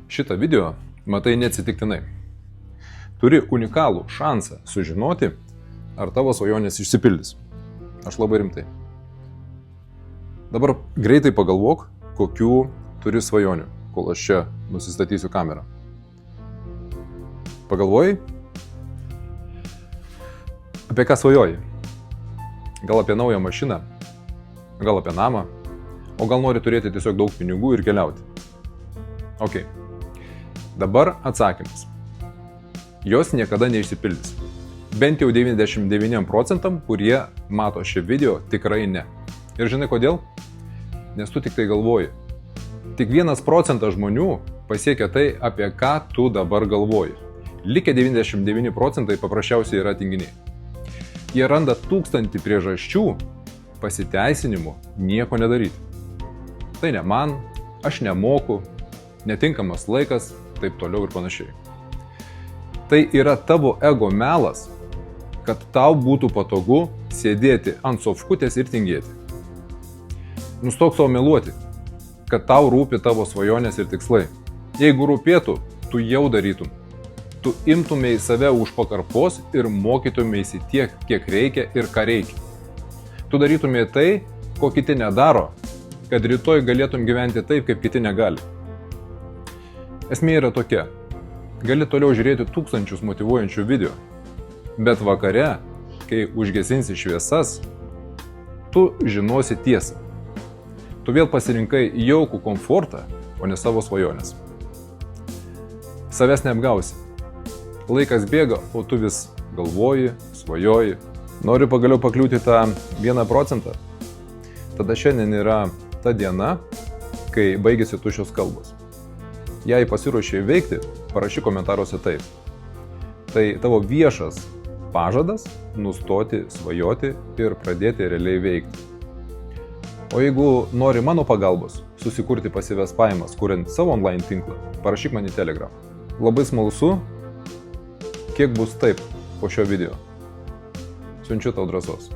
Šitą video matai neatsitiktinai. Turi unikalų šansą sužinoti, ar tavo svajonės išsipildys. Aš labai rimtai. Dabar greitai pagalvok, kokių turi svajonių, kol aš čia nusistatysiu kamerą. Pagalvojai? Apie ką svajoji? Gal apie naują mašiną? Gal apie namą? O gal nori turėti tiesiog daug pinigų ir keliauti? Ok. Dabar atsakymas. Jos niekada neišsipildys. Bent jau 99 procentam, kurie mato šį video, tikrai ne. Ir žinai kodėl? Nes tu tik tai galvoji. Tik 1% žmonių pasiekia tai, apie ką tu dabar galvoji. Likę 99 procentai paprasčiausiai yra tinginiai. Jie randa 1000 priežasčių, pasiteisinimų nieko nedaryti. Tai ne man, aš nemoku, netinkamas laikas, taip toliau ir panašiai. Tai yra tavo ego melas, kad tau būtų patogu sėdėti ant sofkutės ir tingėti. Nustok savo meluoti, kad tau rūpi tavo svajonės ir tikslai. Jeigu rūpėtų, tu jau darytum. Tu imtumei save už pakarpos ir mokytumėsi tiek, kiek reikia ir ką reikia. Tu darytumei tai, ko kiti nedaro, kad rytoj galėtum gyventi taip, kaip kiti negali. Esmė yra tokia. Gali toliau žiūrėti 1000 motyvuojančių video, bet vakare, kai užgesinsi šviesas, tu žinosi tiesą. Tu vėl pasirinkai jaukų komfortą, o ne savo svajonės. Savęs neapgausi. Laikas bėga, o tu vis galvoji, svajoji. Nori pagaliau pakliūti tą 1%? Tada šiandien yra ta diena, kai baigėsi tuščios kalbos. Jei pasiruošei veikti, parašyk komentaruose taip. Tai tavo viešas pažadas nustoti svajoti ir pradėti realiai veikti. O jeigu nori mano pagalbos susikurti pasyvias pajamas, kuriant savo online tinklą, parašyk man į Telegram. Labai smalsu, kiek bus taip po šio video. Siunčiu tau drąsos.